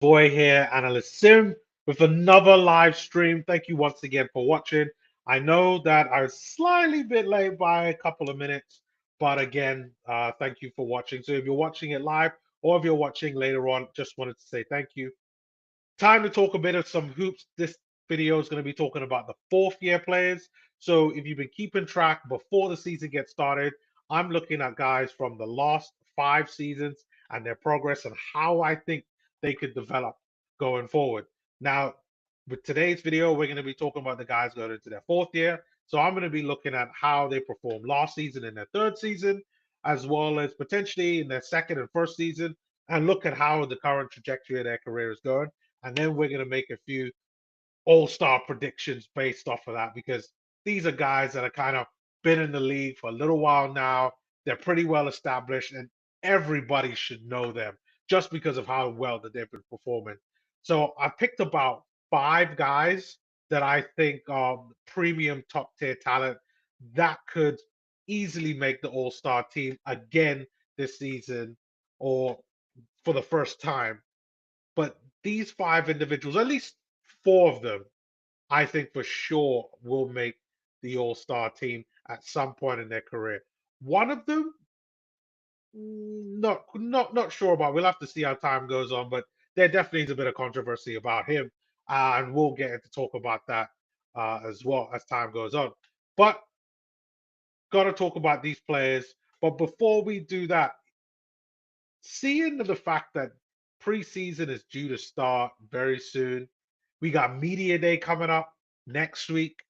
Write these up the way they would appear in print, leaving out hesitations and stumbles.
Boy here, Analyst Sim, with another live stream. Thank you once again for watching. I know that I was slightly bit late by a couple of minutes, but again, thank you for watching. So if you're watching it live or if you're watching later on, just wanted to say thank you. Time to talk a bit of some hoops. This video is going to be talking about the fourth year players. So if you've been keeping track before the season gets started, I'm looking at guys from the last 5 seasons and their progress and how I think they could develop going forward. Now, with today's video, we're going to be talking about the guys going into their fourth year. So I'm going to be looking at how they performed last season in their third season, as well as potentially in their second and first season, and look at how the current trajectory of their career is going. And then we're going to make a few all-star predictions based off of that because these are guys that are kind of been in the league for a little while now. They're pretty well established, and everybody should know them just because of how well that they've been performing. So I picked about 5 guys that I think are premium top tier talent that could easily make the all-star team again this season or for the first time. But these 5 individuals, at least 4 of them, I think for sure will make the All Star team at some point in their career. One of them, not sure about. We'll have to see how time goes on, but there definitely is a bit of controversy about him, and we'll get into talk about that as well as time goes on. But got to talk about these players. But before we do that, seeing the fact that preseason is due to start very soon, we got media day coming up next week.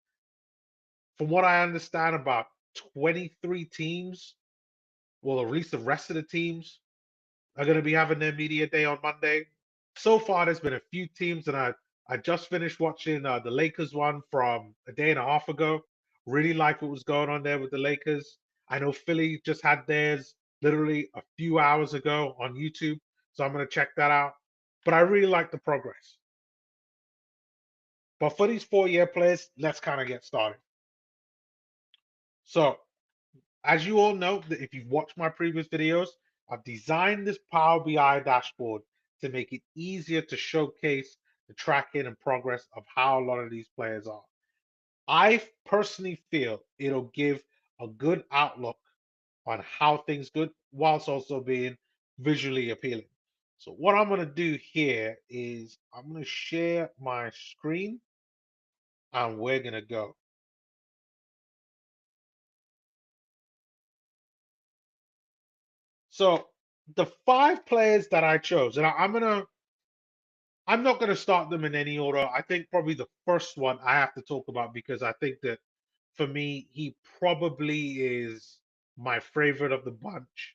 From what I understand, about 23 teams, well, at least the rest of the teams are going to be having their media day on Monday. So far, there's been a few teams, and I just finished watching the Lakers one from a day and a half ago. Really like what was going on there with the Lakers. I know Philly just had theirs literally a few hours ago on YouTube, so I'm going to check that out. But I really like the progress. But for these 4 year players, let's kind of get started. So, as you all know, if you've watched my previous videos, I've designed this Power BI dashboard to make it easier to showcase the tracking and progress of how a lot of these players are. I personally feel it'll give a good outlook on how things good whilst also being visually appealing. So what I'm going to do here is I'm going to share my screen and we're going to go. So the 5 players that I chose, and I'm not going to start them in any order. I think probably the first one I have to talk about because I think that for me, he probably is my favorite of the bunch.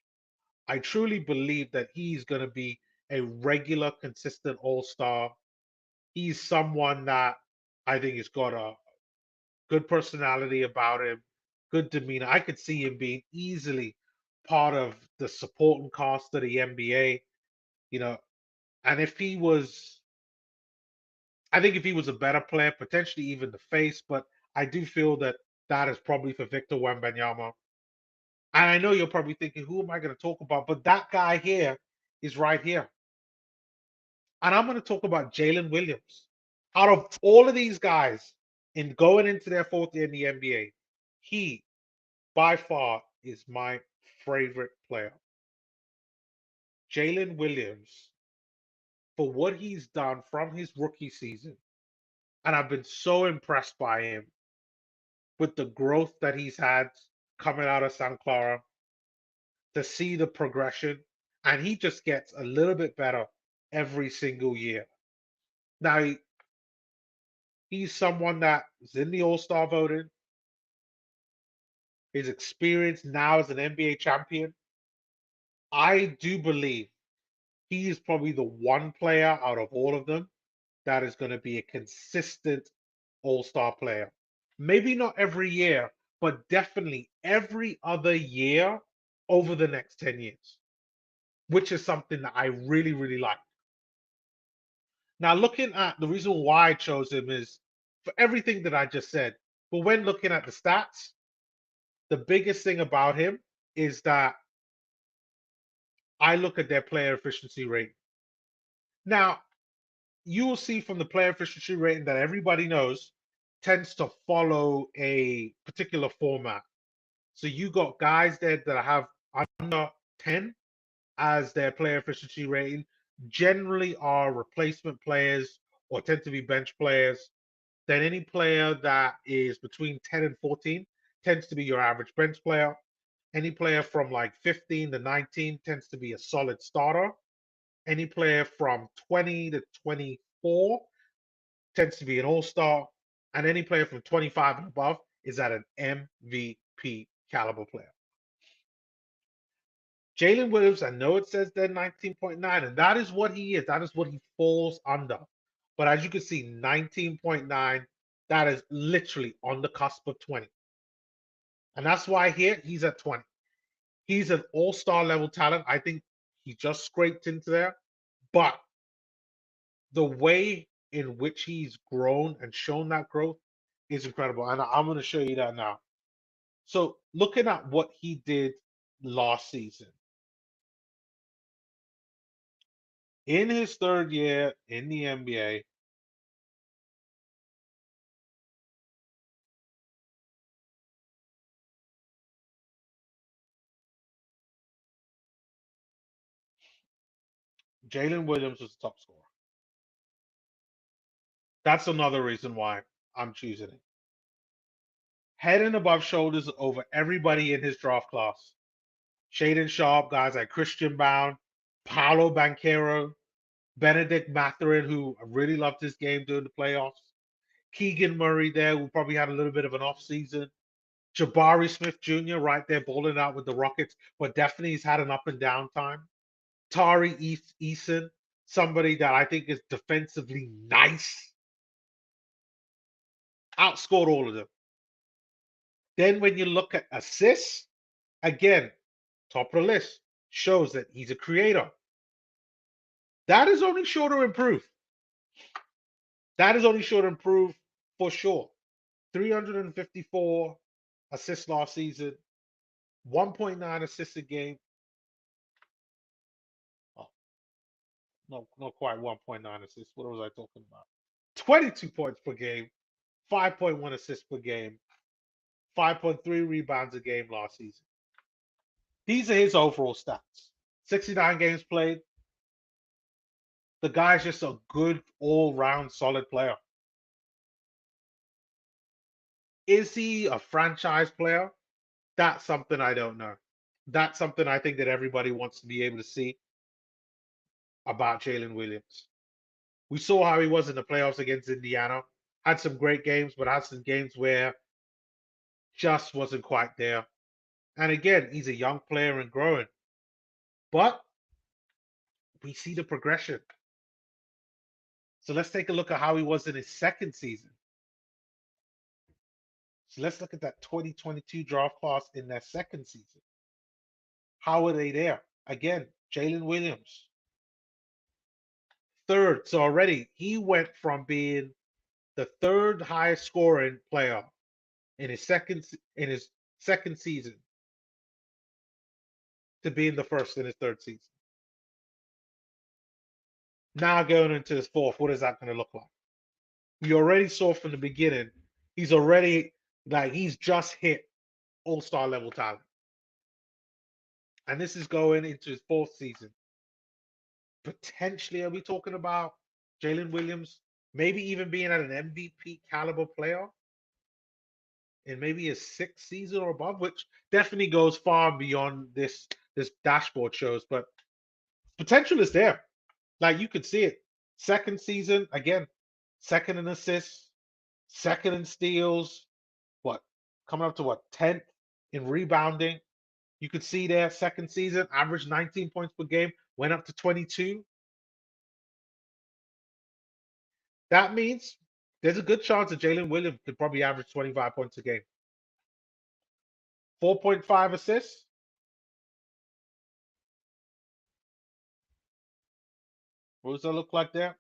I truly believe that he's going to be a regular, consistent all star. He's someone that I think has got a good personality about him, good demeanor. I could see him being easily part of the supporting cast of the NBA, you know, and if he was I think if he was a better player, potentially even the face, but I do feel that that is probably for Victor Wembanyama. And I know you're probably thinking, who am I going to talk about? But that guy here is right here. And I'm going to talk about Jalen Williams. Out of all of these guys in going into their fourth year in the NBA, he by far is my favorite player. Jalen Williams, for what he's done from his rookie season, and I've been so impressed by him with the growth that he's had coming out of San Clara, to see the progression, and he just gets a little bit better every single year. Now, he's someone that is in the All Star voting. His experience now as an NBA champion, I do believe he is probably the one player out of all of them that is going to be a consistent All Star player. Maybe not every year, but definitely every other year over the next 10 years, which is something that I really, really like. Now, looking at the reason why I chose him is for everything that I just said. But when looking at the stats, the biggest thing about him is that I look at their player efficiency rate. Now, you will see from the player efficiency rating that everybody knows tends to follow a particular format. So you got guys there that have under 10 as their player efficiency rating, generally are replacement players or tend to be bench players. Then any player that is between 10 and 14 tends to be your average bench player. Any player from like 15 to 19 tends to be a solid starter. Any player from 20 to 24 tends to be an all-star. And any player from 25 and above is at an MVP caliber player. Jalen Williams, I know it says they're 19.9, and that is what he is. That is what he falls under. But as you can see, 19.9, that is literally on the cusp of 20. And that's why here he's at 20. He's an all-star level talent. I think he just scraped into there. But the way in which he's grown and shown that growth is incredible. And I'm going to show you that now. So looking at what he did last season, in his third year in the NBA, Jalen Williams was the top scorer. That's another reason why I'm choosing it. Head and above shoulders over everybody in his draft class. Shaden Sharp, guys like Christian Bound, Paolo Banchero, Benedict Mathurin, who really loved his game during the playoffs. Keegan Murray there, who probably had a little bit of an off season. Jabari Smith Jr. right there balling out with the Rockets, but definitely he's had an up and down time. Tari Eason, somebody that I think is defensively nice, outscored all of them. Then when you look at assists, again, top of the list, shows that he's a creator. That is only sure to improve. That is only sure to improve for sure. 354 assists last season, 1.9 assists a game. Oh, no, not quite 1.9 assists. What was I talking about? 22 points per game, 5.1 assists per game, 5.3 rebounds a game last season. These are his overall stats. 69 games played. The guy's just a good all-round solid player. Is he a franchise player? That's something I don't know. That's something I think that everybody wants to be able to see about Jalen Williams. We saw how he was in the playoffs against Indiana. Had some great games, but had some games where just wasn't quite there. And again, he's a young player and growing. But we see the progression. So let's take a look at how he was in his second season. So let's look at that 2022 draft class in their second season. How are they there? Again, Jalen Williams, third. So already he went from being the third highest scoring player in his second season to being the first in his third season. Now going into his fourth, what is that going to look like? We already saw from the beginning, he's already like he's just hit all-star level talent. And this is going into his fourth season. Potentially, are we talking about Jalen Williams maybe even being at an MVP caliber player in maybe his sixth season or above, which definitely goes far beyond this dashboard shows, but potential is there. Like you could see it. Second season, again, second in assists, second in steals, what, coming up to what, 10th in rebounding. You could see there, second season, averaged 19 points per game, went up to 22. That means there's a good chance that Jalen Williams could probably average 25 points a game. 4.5 assists. What does that look like there?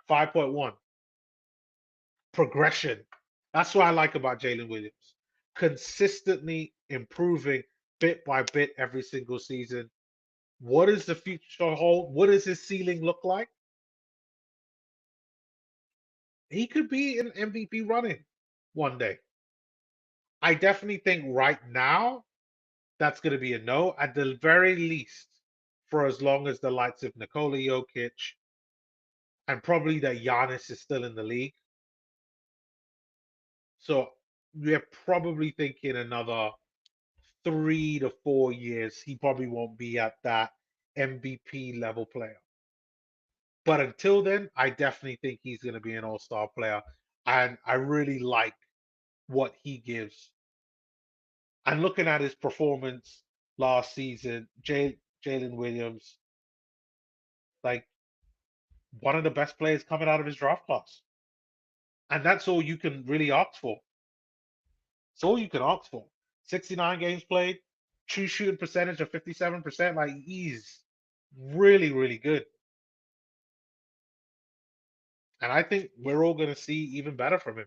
5.1. Progression. That's what I like about Jalen Williams. Consistently improving bit by bit every single season. What does the future hold? What does his ceiling look like? he could be an MVP running one day. I definitely think right now that's going to be a no, at the very least, for as long as the likes of Nikola Jokic and probably that Giannis is still in the league. So we're probably thinking another 3 to 4 years. He probably won't be at that MVP level player. But until then, I definitely think he's going to be an all-star player. And I really like what he gives. And looking at his performance last season, Jalen Williams, like one of the best players coming out of his draft class. And that's all you can really ask for. It's all you can ask for. 69 games played, true shooting percentage of 57%. Like he's really, really good. And I think we're all going to see even better from him.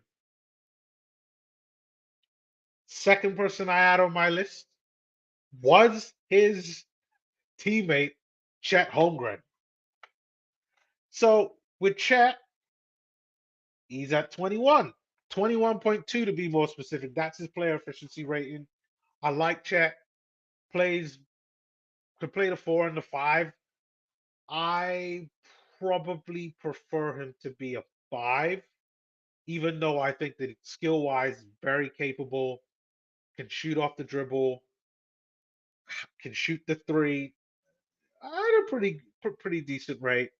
Second person I had on my list was his teammate, Chet Holmgren. So with Chet, he's at 21, 21.2 to be more specific. That's his player efficiency rating. I like Chet. Plays could play the 4 and the 5. I probably prefer him to be a 5, even though I think that skill wise, very capable, can shoot off the dribble, can shoot the three at a pretty decent rate.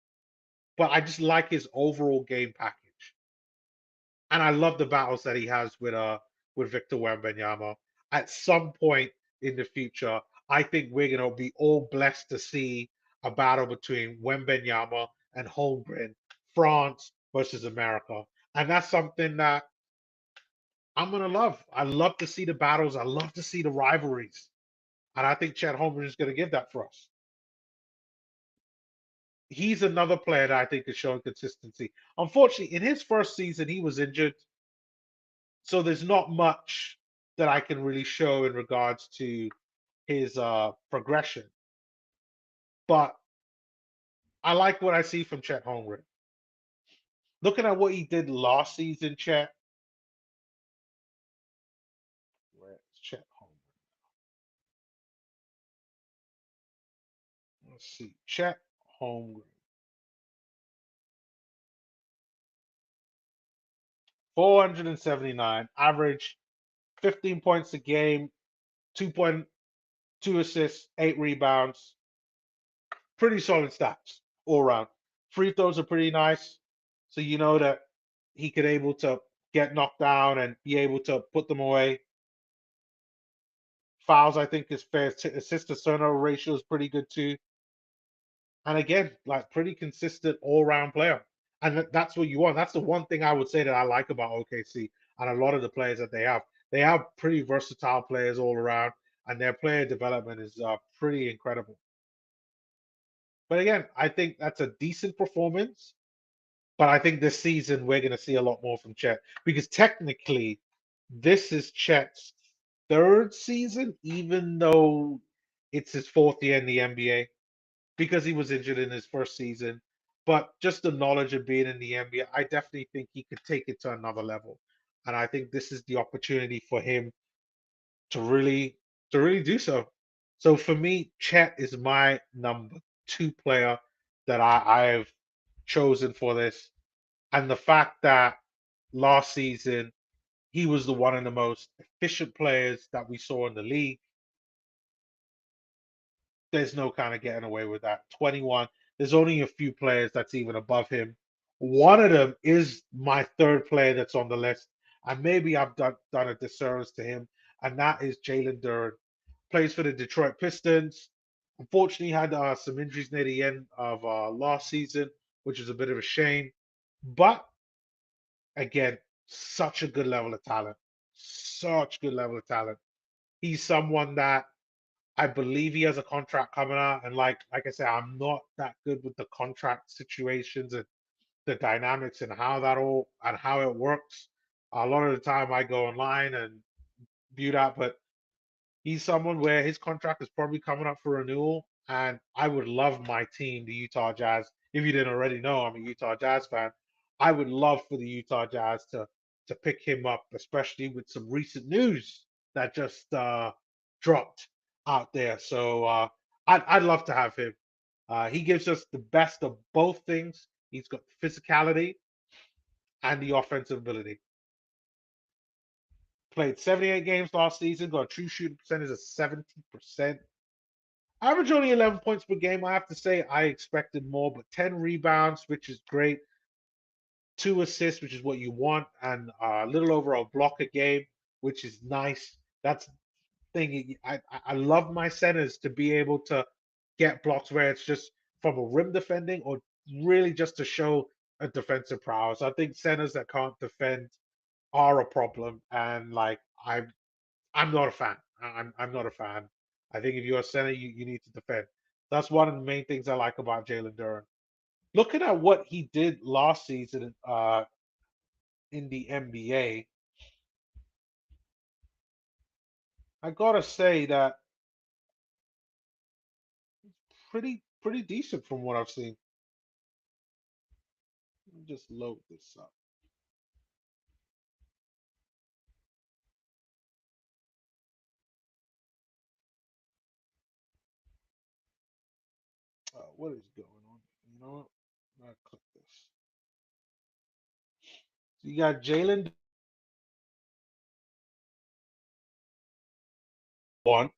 But I just like his overall game package, and I love the battles that he has with Victor Wembanyama. At some point in the future, I think we're gonna be all blessed to see a battle between Wembanyama and Holmgren, France versus America, and that's something that I'm gonna love. I love to see the battles. I love to see the rivalries, and I think Chet Holmgren is gonna give that for us. He's another player that I think is showing consistency. Unfortunately, in his first season, he was injured, so there's not much that I can really show in regards to his progression. But I like what I see from Chet Holmgren. Looking at what he did last season, Chet. Where's Chet Holmgren? Let's see. Chet Holmgren. 479, average 15 points a game, 2.2 assists, 8 rebounds. Pretty solid stats all around. Free throws are pretty nice. So you know that he could able to get knocked down and be able to put them away. Fouls, I think, is fair. Assist to turnover ratio is pretty good too. And again, like pretty consistent all round player. And that's what you want. That's the one thing I would say that I like about OKC and a lot of the players that they have. They have pretty versatile players all around, and their player development is pretty incredible. But again, I think that's a decent performance. But I think this season we're going to see a lot more from Chet because technically this is Chet's third season, even though it's his fourth year in the NBA because he was injured in his first season. But just the knowledge of being in the NBA, I definitely think he could take it to another level. And I think this is the opportunity for him to really do so. So for me, Chet is my number 2 player that I've chosen for this. And the fact that last season he was the one of the most efficient players that we saw in the league. There's no kind of getting away with that. 21. There's only a few players that's even above him. One of them is my third player that's on the list, and maybe I've done a disservice to him, and that is Jalen Duren. Plays for the Detroit Pistons. Unfortunately, had some injuries near the end of last season, which is a bit of a shame. But again, such a good level of talent. Such good level of talent. He's someone that I believe he has a contract coming out. And like I said, I'm not that good with the contract situations and the dynamics and how it works. A lot of the time I go online and view that, but he's someone where his contract is probably coming up for renewal. And I would love my team, the Utah Jazz. If you didn't already know, I'm a Utah Jazz fan. I would love for the Utah Jazz to pick him up, especially with some recent news that just dropped out there. So I'd love to have him. He gives us the best of both things. He's got physicality and the offensive ability. Played 78 games last season, got a true shooting percentage of 70%. Average only 11 points per game. I have to say I expected more, but 10 rebounds, which is great. 2 assists, which is what you want, and a little over a block a game, which is nice. That's the thing. I love my centers to be able to get blocks where it's just from a rim defending or really just to show a defensive prowess. I think centers that can't defend are a problem, and like I'm not a fan. I'm not a fan. I think if you're a center, you need to defend. That's one of the main things I like about Jalen Duren. Looking at what he did last season in the NBA, I gotta say that pretty decent from what I've seen. Let me just load this up. What is going on? You know what? I click this. So you got Jalen one,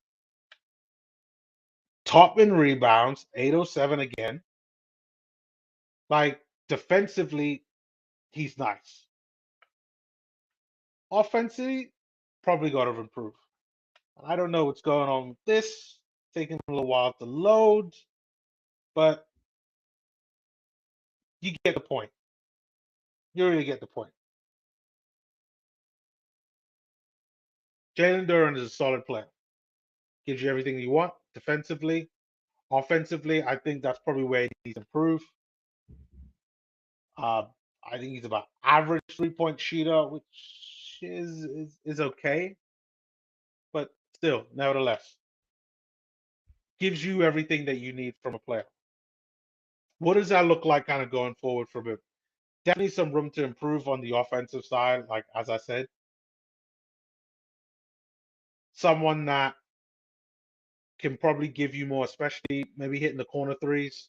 top in rebounds, 807 again. Like defensively, he's nice. Offensively, probably got to improve. I don't know what's going on with this. Taking a little while to load, but you get the point. You really get the point. Jalen Duren is a solid player. Gives you everything you want defensively. Offensively, I think that's probably where he needs to improve. Uh, I think he's about average 3-point shooter, which is okay, but still, nevertheless, gives you everything that you need from a player. What does that look like kind of going forward from him? Definitely some room to improve on the offensive side, like as I said. Someone that can probably give you more, especially maybe hitting the corner threes.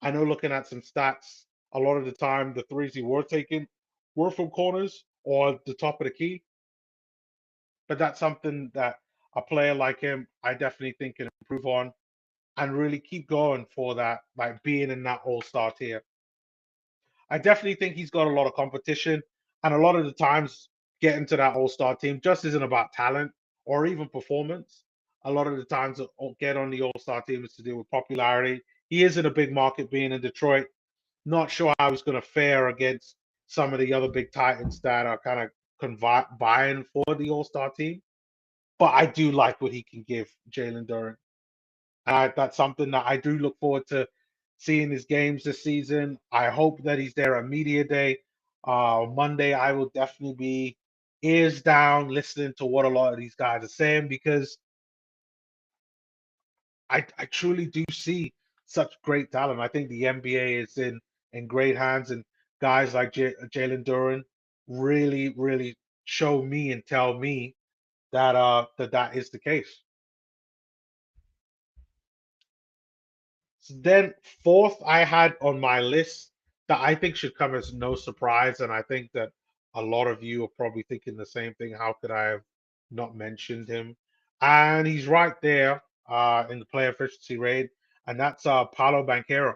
I know looking at some stats, a lot of the time the threes he were taking were from corners or the top of the key. But that's something that a player like him, I definitely think can improve on and really keep going for that, like being in that all-star tier. I definitely think he's got a lot of competition, and a lot of the times getting to that all-star team just isn't about talent or even performance. A lot of the times get on the all-star team is to do with popularity. He is in a big market being in Detroit. Not sure how he's going to fare against some of the other big titans that are kind of buying for the all-star team. But I do like what he can give Jalen Duren. That's something that I do look forward to seeing his games this season. I hope that he's there at media day. Monday, I will definitely be ears down listening to what a lot of these guys are saying because I truly do see such great talent. I think the NBA is in great hands, and guys like Jalen Duren really show me and tell me that that is the case. So then fourth, I had on my list that I think should come as no surprise, and I think that a lot of you are probably thinking the same thing. How could I have not mentioned him? And he's right there in the player efficiency rate, and that's Paolo Banchero.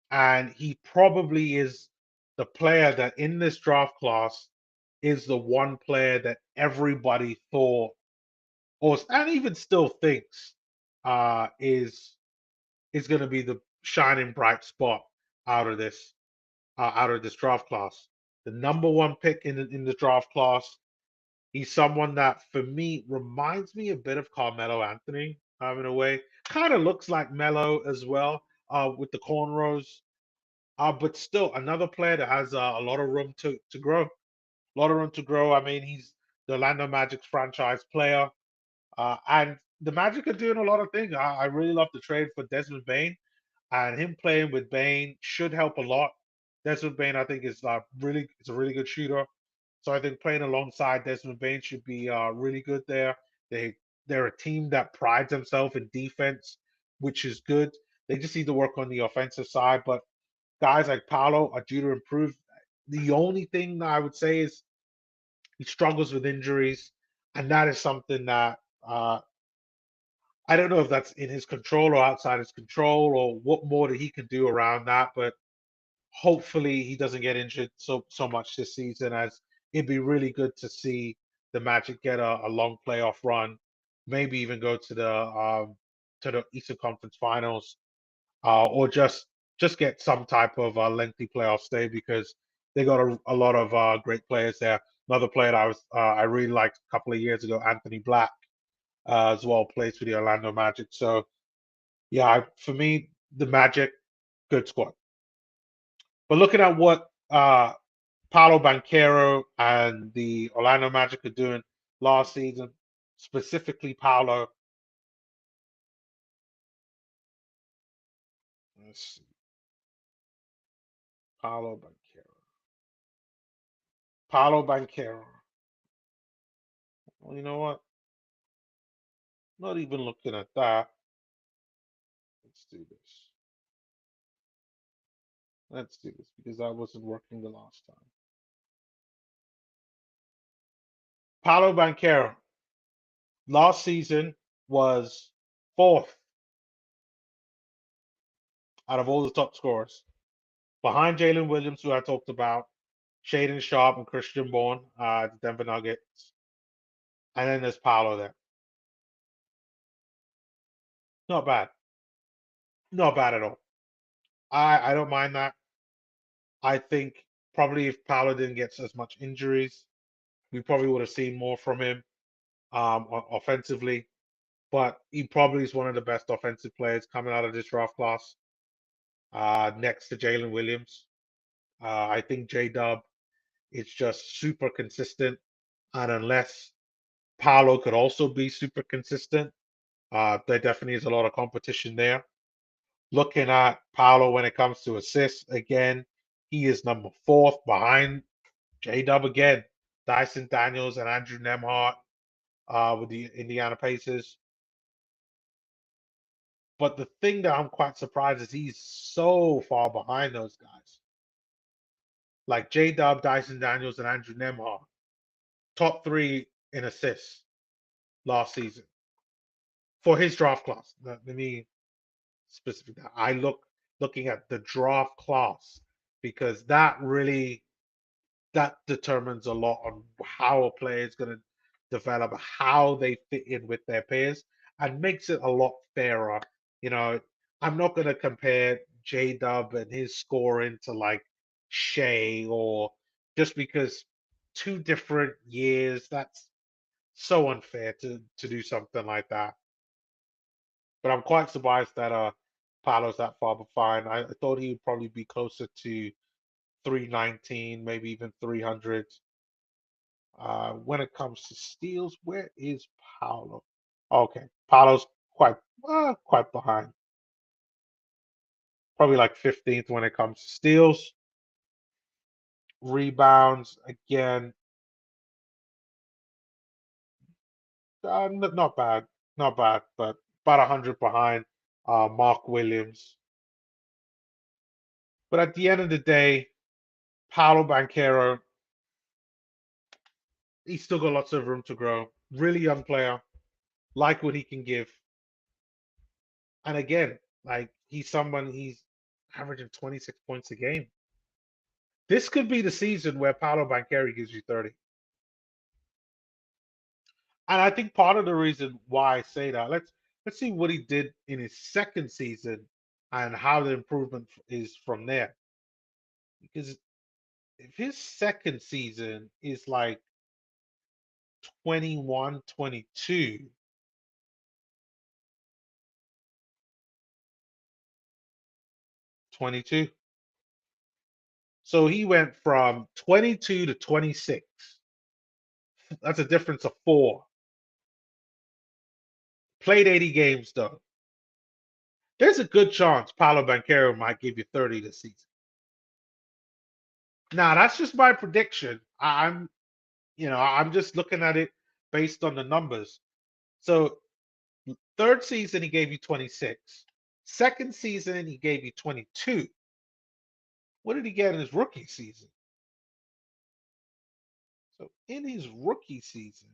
And he probably is the player that in this draft class is the one player that everybody thought, or and even still thinks, is going to be the shining bright spot out of this draft class. The number one pick in the draft class. He's someone that, for me, reminds me a bit of Carmelo Anthony, in a way. Kind of looks like Melo as well, with the cornrows. But still, another player that has a lot of room to grow. A lot of room to grow. I mean, he's the Orlando Magic's franchise player. And the Magic are doing a lot of things. I really love the trade for Desmond Bain, and him playing with Bain should help a lot. Desmond Bain, I think, is it's a really good shooter. So I think playing alongside Desmond Bain should be really good there. They they're a team that prides themselves in defense, which is good. They just need to work on the offensive side. But guys like Paolo are due to improve. The only thing that I would say is he struggles with injuries, and that is something that I don't know if that's in his control or outside his control, or what more that he can do around that. But hopefully he doesn't get injured so much this season, as it'd be really good to see the Magic get a long playoff run, maybe even go to the Eastern Conference Finals, or just get some type of lengthy playoff stay, because they got a lot of great players there. Another player that I really liked a couple of years ago, Anthony Black, as well, plays for the Orlando Magic. So yeah, for me, the Magic, good squad. But looking at what Paolo Banchero and the Orlando Magic are doing last season, specifically Paolo. Let's see, Paolo Banchero. Paolo Banchero. Well, you know what? Not even looking at that. Let's do this. Let's do this because that wasn't working the last time. Paolo Banchero last season was fourth out of all the top scorers, behind Jalen Williams, who I talked about, Shaden Sharp, and Christian Bourne, the Denver Nuggets, and then there's Paolo there. Not bad, not bad at all. I don't mind that. I think probably if Paolo didn't get as much injuries, we probably would have seen more from him offensively. But he probably is one of the best offensive players coming out of this draft class, next to Jalen Williams. I think J Dub is just super consistent, and unless Paolo could also be super consistent, there definitely is a lot of competition there. Looking at Paolo when it comes to assists, again, he is number fourth behind J Dub again, Dyson Daniels and Andrew Nemhart, with the Indiana Pacers. But the thing that I'm quite surprised is he's so far behind those guys. Like J Dub, Dyson Daniels, and Andrew Nemhart, top three in assists last season for his draft class. Let me specific that. Looking at the draft class, because that determines a lot on how a player is going to develop, how they fit in with their peers, and makes it a lot fairer. You know, I'm not going to compare J Dub and his scoring to like Shea, or just because two different years. That's so unfair to do something like that. But I'm quite surprised that Paolo's that far behind. I thought he would probably be closer to 319, maybe even 300. When it comes to steals, where is Paolo? Okay, Paolo's quite behind. Probably like 15th when it comes to steals. Rebounds, again, not bad, not bad, but about 100 behind Mark Williams. But at the end of the day, Paolo Banchero, he's still got lots of room to grow. Really young player, like what he can give. And again, like he's averaging 26 points a game. This could be the season where Paolo Banchero gives you 30. And I think part of the reason why I say that, let's see what he did in his second season and how the improvement is from there. Because if his second season is like 21, 22, 22. So he went from 22 to 26. That's a difference of four. Played 80 games though. There's a good chance Paolo Banchero might give you 30 this season. Now that's just my prediction. I'm just looking at it based on the numbers. So third season he gave you 26. Second season he gave you 22. What did he get in his rookie season? So in his rookie season,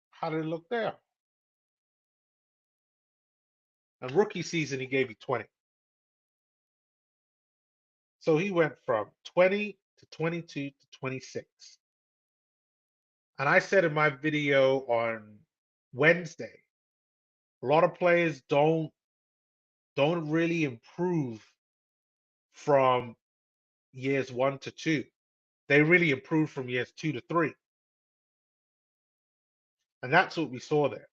how did it look there? And rookie season he gave you 20. So he went from 20 to 22 to 26. And I said in my video on Wednesday, a lot of players don't really improve from years 1 to 2. They really improve from years 2 to 3. And that's what we saw there.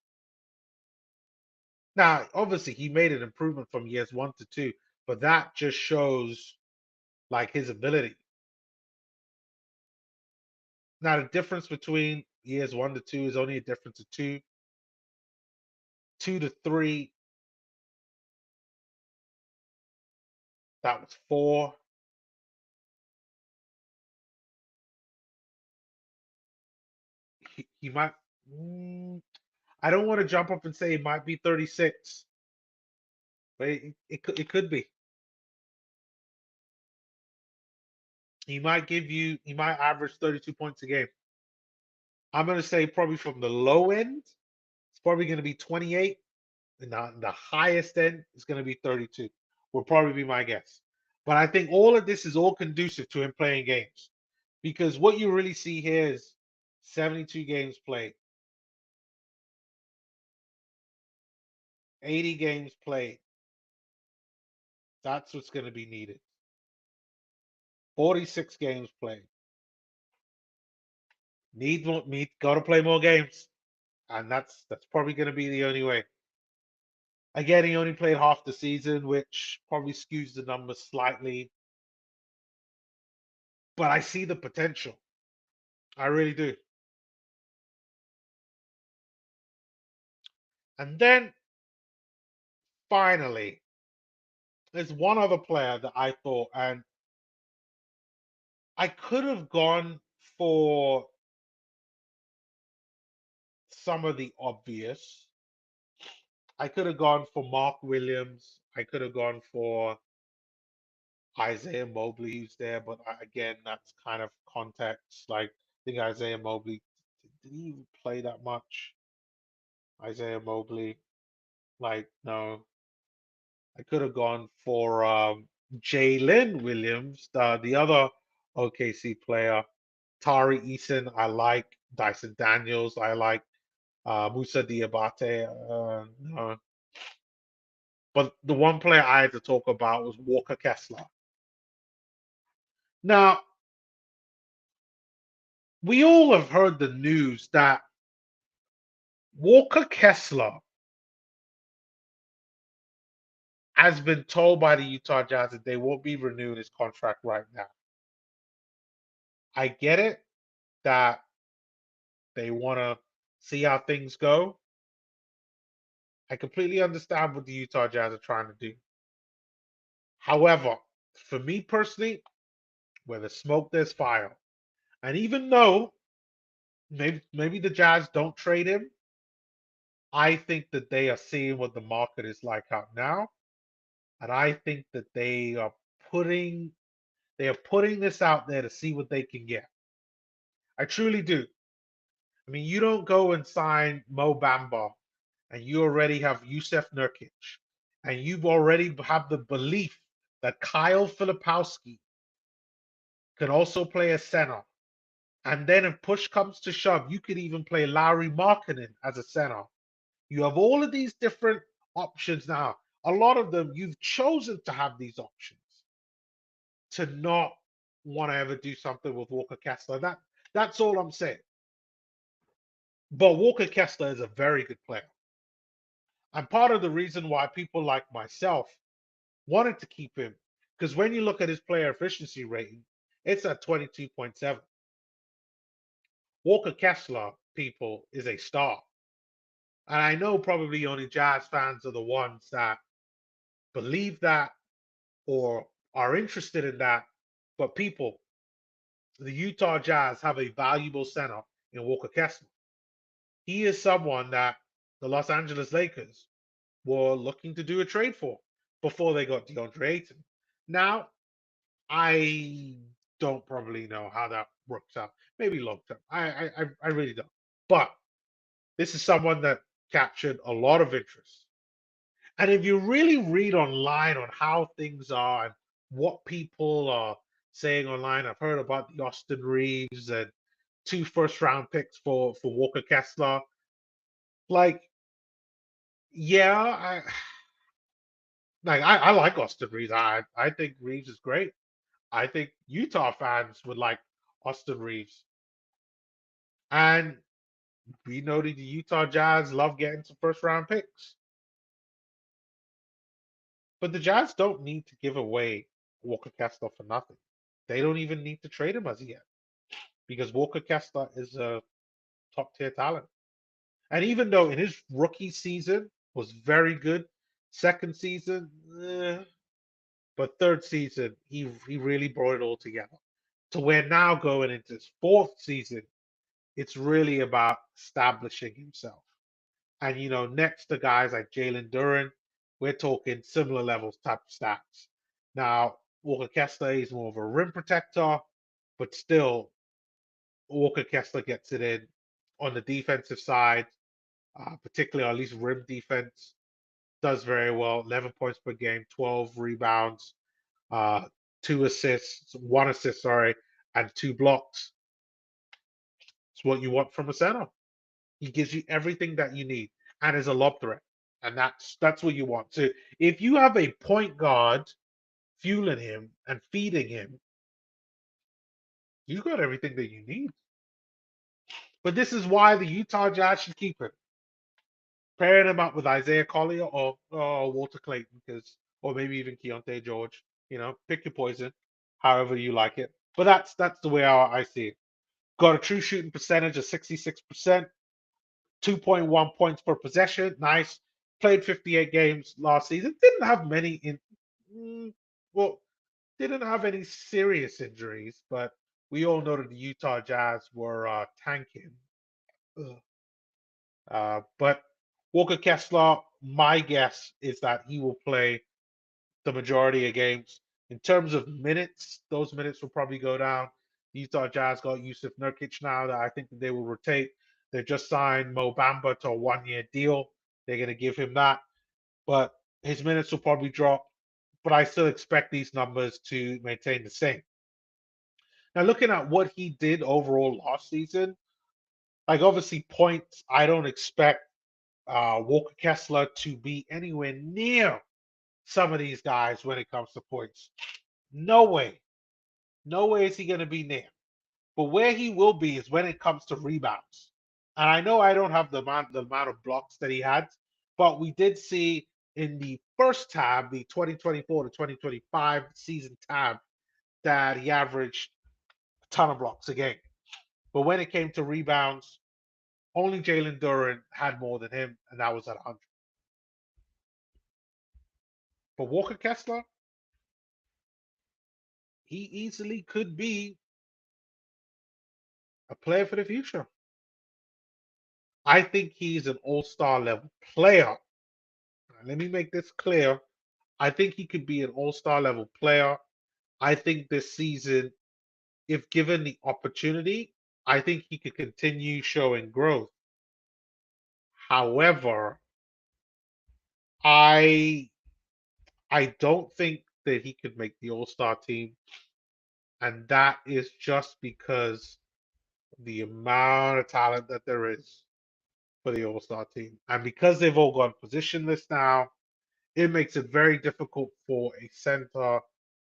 Now, obviously, he made an improvement from years 1 to 2, but that just shows like his ability. Now, the difference between years 1 to 2 is only a difference of two. 2 to 3, that was 4. He might. I don't want to jump up and say it might be 36, but it could be. He might average 32 points a game. I'm going to say probably from the low end, it's probably going to be 28. And the highest end is going to be 32. Will probably be my guess. But I think all of this is all conducive to him playing games. Because what you really see here is 72 games played, 80 games played. That's what's going to be needed. 46 games played. Got to play more games. And that's probably going to be the only way. Again, he only played half the season, which probably skews the numbers slightly. But I see the potential. I really do. And then finally, there's one other player that I thought, and I could have gone for some of the obvious. I could have gone for Mark Williams. I could have gone for Isaiah Mobley, who's there, but again, that's kind of context. Like, I think Isaiah Mobley, did he even play that much? Isaiah Mobley, like, no. I could have gone for Jalen Williams, the other OKC player. Tari Eason, I like. Dyson Daniels, I like. Musa Diabate, no. But the one player I had to talk about was Walker Kessler. Now, we all have heard the news that Walker Kessler has been told by the Utah Jazz that they won't be renewing his contract right now. I get it that they want to see how things go. I completely understand what the Utah Jazz are trying to do. However, for me personally, where there's smoke, there's fire. And even though maybe the Jazz don't trade him, I think that they are seeing what the market is like out now, and I think that putting they are putting this out there to see what they can get. I truly do. I mean, you don't go and sign Mo Bamba, and you already have Yusef Nurkic, and you've already have the belief that Kyle Filipowski can also play a center. And then if push comes to shove, you could even play Larry Markkinen as a center. You have all of these different options now. A lot of them you've chosen to have these options to not want to ever do something with Walker Kessler. That's all I'm saying. But Walker Kessler is a very good player. And part of the reason why people like myself wanted to keep him, because when you look at his player efficiency rating, it's at 22.7. Walker Kessler, people, is a star. And I know probably only Jazz fans are the ones that believe that or are interested in that. But people, the Utah Jazz have a valuable center in Walker Kessler. He is someone that the Los Angeles Lakers were looking to do a trade for before they got DeAndre Ayton. Now, I don't probably know how that works out. Maybe long term. I really don't. But this is someone that captured a lot of interest. And if you really read online on how things are and what people are saying online, I've heard about the Austin Reeves and two first round picks for Walker Kessler. Like, yeah, I like Austin Reeves. I think Reeves is great. I think Utah fans would like Austin Reeves. And we know that the Utah Jazz love getting some first round picks. But the Jazz don't need to give away Walker Kessler for nothing. They don't even need to trade him as yet because Walker Kessler is a top tier talent. And even though in his rookie season was very good, second season, but third season he really brought it all together. So we're now going into his fourth season. It's really about establishing himself. And next to guys like Jalen Duren, we're talking similar levels type of stats. Now, Walker Kessler is more of a rim protector, but still, Walker Kessler gets it in on the defensive side, particularly at least rim defense. Does very well. 11 points per game, 12 rebounds, uh, two assists, one assist, sorry, and two blocks. It's what you want from a center. He gives you everything that you need and is a lob threat. And that's what you want. So if you have a point guard fueling him and feeding him, you got everything that you need. But this is why the Utah Jazz should keep him. Pairing him up with Isaiah Collier or Walter Clayton, or maybe even Keontae George. Pick your poison, however you like it. But that's the way I see it. Got a true shooting percentage of 66%, 2.1 points per possession. Nice. Played 58 games last season. Didn't have many well, didn't have any serious injuries, but we all know that the Utah Jazz were tanking. But Walker Kessler, my guess is that he will play the majority of games. In terms of minutes, those minutes will probably go down. Utah Jazz got Yusuf Nurkic now that I think that they will rotate. They've just signed Mo Bamba to a 1-year deal. They're going to give him that, but his minutes will probably drop. But I still expect these numbers to maintain the same. Now, looking at what he did overall last season, like obviously points, I don't expect Walker Kessler to be anywhere near some of these guys when it comes to points. No way. No way is he going to be near. But where he will be is when it comes to rebounds. And I know I don't have the amount of blocks that he had, but we did see in the first tab, the 2024 to 2025 season tab, that he averaged a ton of blocks a game. But when it came to rebounds, only Jalen Duren had more than him, and that was at 100. But Walker Kessler, he easily could be a player for the future. I think he's an all-star level player. Let me make this clear. I think he could be an all-star level player. I think this season, if given the opportunity, I think he could continue showing growth. However, I I don't think that he could make the all-star team, and that is just because the amount of talent that there is for the all-star team. And because they've all gone positionless now, it makes it very difficult for a center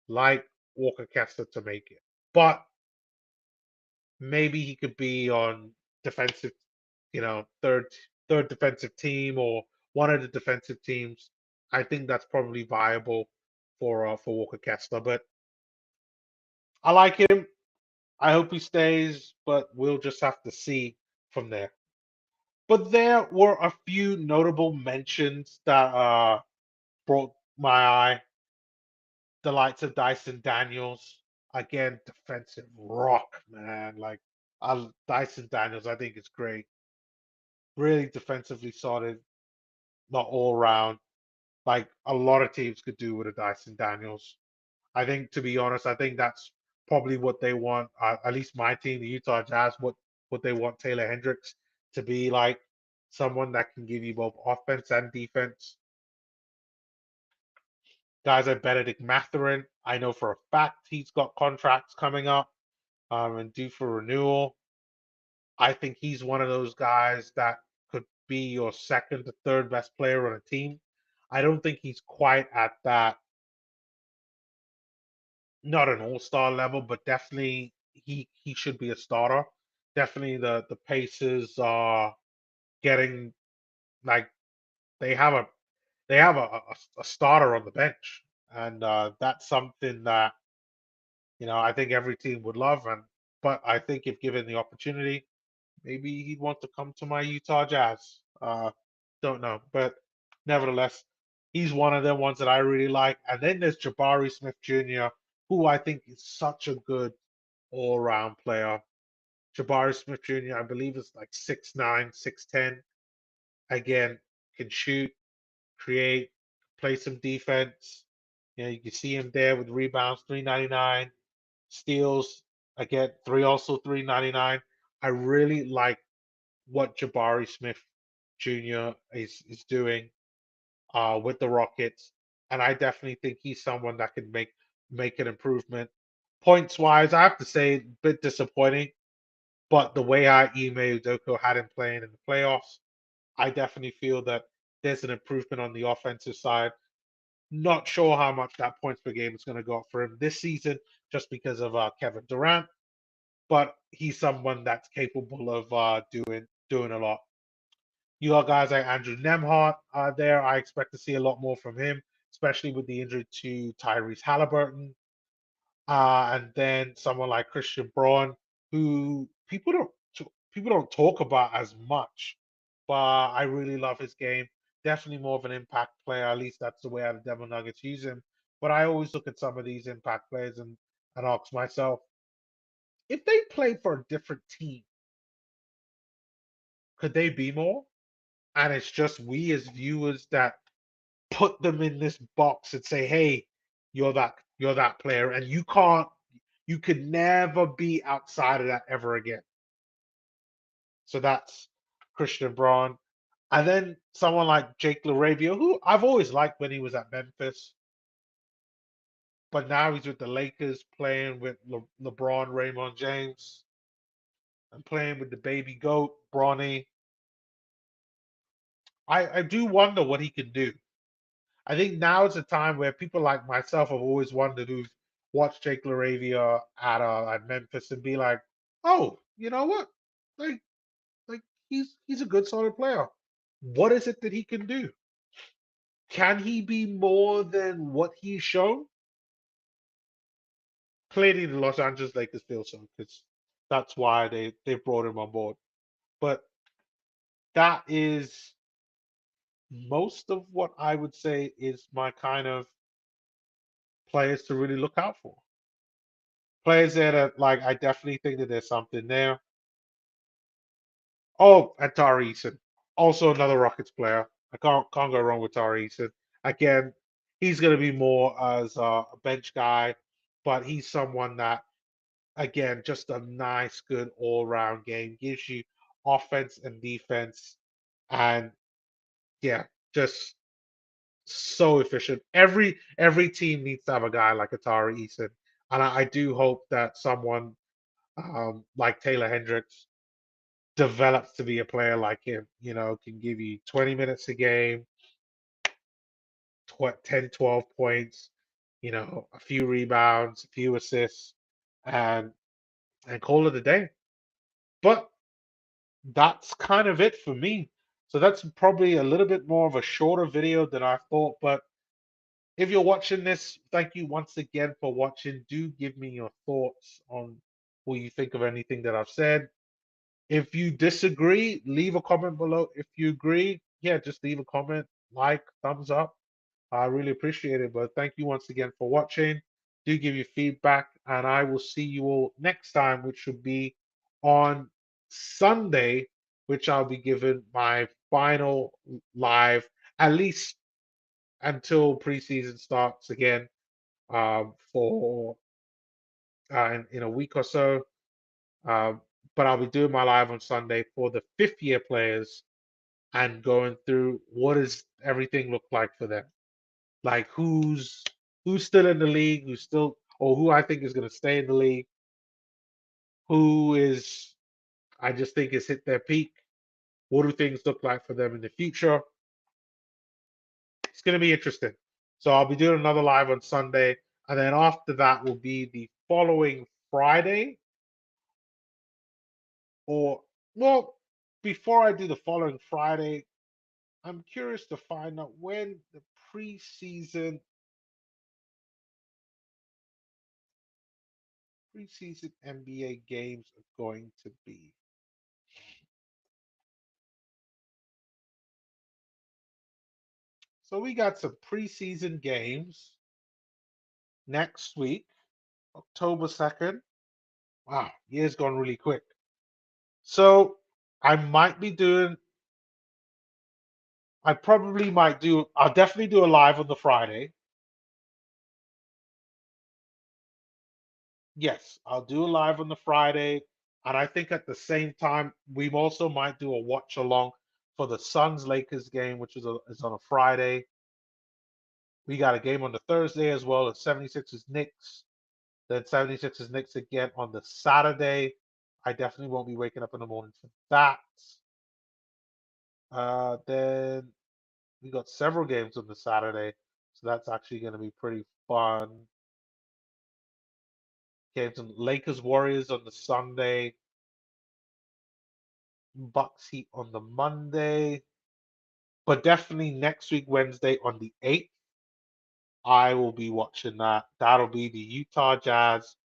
like Walker Kessler to make it. But maybe he could be on defensive, third defensive team or one of the defensive teams. I think that's probably viable for Walker Kessler. But I like him. I hope he stays, but we'll just have to see from there. But there were a few notable mentions that brought my eye. the likes of Dyson Daniels. Again, defensive rock, man. Like Dyson Daniels, I think it's great. Really defensively solid, not all round. Like a lot of teams could do with a Dyson Daniels. I think, to be honest, I think that's probably what they want. At least my team, the Utah Jazz, what they want Taylor Hendricks to be like, someone that can give you both offense and defense. Guys like Benedict Mathurin, I know for a fact he's got contracts coming up and due for renewal. I think he's one of those guys that could be your second to third best player on a team. I don't think he's quite at that, not an all-star level, but definitely he should be a starter. Definitely the Pacers are getting like they have a they have a starter on the bench, and that's something that I think every team would love. And but I think if given the opportunity, maybe he'd want to come to my Utah Jazz. Don't know, but nevertheless, he's one of the ones that I really like. And then there's Jabari Smith Jr., who I think is such a good all-round player. Jabari Smith Jr., I believe is like 6'9", 6'10". Again, can shoot, create, play some defense. You can see him there with rebounds, 399, steals, again, also 399. I really like what Jabari Smith Jr. is doing with the Rockets, and I definitely think he's someone that can make an improvement. Points wise, I have to say, a bit disappointing, but the way I Ime Udoka had him playing in the playoffs, I definitely feel that there's an improvement on the offensive side. Not sure how much that points per game is going to go up for him this season, just because of Kevin Durant, but he's someone that's capable of doing a lot. You got guys like Andrew Nemhart there. I expect to see a lot more from him, especially with the injury to Tyrese Halliburton. And then someone like Christian Braun, who people don't talk about as much, but I really love his game. Definitely more of an impact player. At least that's the way the Denver Nuggets use him. But I always look at some of these impact players and ask myself, if they played for a different team, could they be more? And it's just we as viewers that put them in this box and say, "Hey, you're that player, and you could never be outside of that ever again." So that's Christian Braun, and then someone like Jake LaRavia, who I've always liked when he was at Memphis, but now he's with the Lakers, playing with LeBron, Raymond James, and playing with the baby goat Bronny. I do wonder what he can do. I think now is a time where people like myself have always wondered, who've watched Jake LaRavia at Memphis, and be like, oh, you know what? Like like he's a good solid player. What is it that he can do? Can he be more than what he's shown? Clearly the Los Angeles Lakers feel so, because that's why they brought him on board. But that is most of what I would say is my kind of players to really look out for. Players there that, like, I definitely think that there's something there. Oh, and Tari Eason, also another Rockets player. I can't go wrong with Tari Eason. Again, he's going to be more as a bench guy, but he's someone that, again, just a nice, good all-round game, gives you offense and defense, and yeah, just so efficient. Every team needs to have a guy like Atari Eason, and I do hope that someone like Taylor Hendricks develops to be a player like him. Can give you 20 minutes a game, 10, 12 points, a few rebounds, a few assists, and call it a day. But that's kind of it for me. So that's probably a little bit more of a shorter video than I thought. But if you're watching this, thank you once again for watching. Do give me your thoughts on what you think of anything that I've said. If you disagree, leave a comment below. If you agree, yeah, just leave a comment, like, thumbs up. I really appreciate it. But thank you once again for watching. Do give your feedback, and I will see you all next time, which should be on Sunday, which I'll be giving my final live, at least until preseason starts again, for in a week or so. Um, but I'll be doing my live on Sunday for the fifth year players and going through what does everything look like for them. Like who's still in the league, who's still or who I think is going to stay in the league, who is I just think has hit their peak. What do things look like for them in the future? It's going to be interesting. So I'll be doing another live on Sunday, and then after that will be the following Friday, or well, before I do the following Friday, I'm curious to find out when the preseason NBA games are going to be. So we got some preseason games next week, October 2nd. Wow, year's gone really quick. So I might be doing, I'll definitely do a live on the Friday. Yes, I'll do a live on the Friday. And I think at the same time, we also might do a watch along for the Suns Lakers game, which is on a Friday. We got a game on the Thursday as well as 76ers Knicks. Then 76ers Knicks again on the Saturday. I definitely won't be waking up in the morning for that. Then we got several games on the Saturday, so that's actually going to be pretty fun. Games on Lakers Warriors on the Sunday, Bucks Heat on the Monday, but definitely next week Wednesday on the 8th, I will be watching that. That'll be the Utah Jazz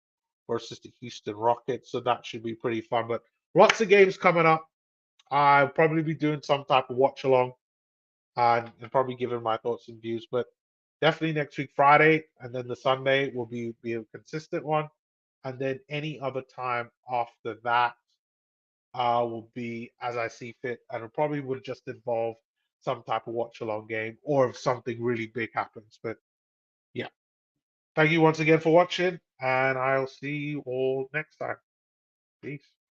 versus the Houston Rockets, so that should be pretty fun. But lots of games coming up. I'll probably be doing some type of watch along and probably giving my thoughts and views. But definitely next week, Friday, and then the Sunday will be a consistent one. And then any other time after that will be as I see fit, and it probably would just involve some type of watch along game or if something really big happens. But yeah, thank you once again for watching, and I'll see you all next time. Peace.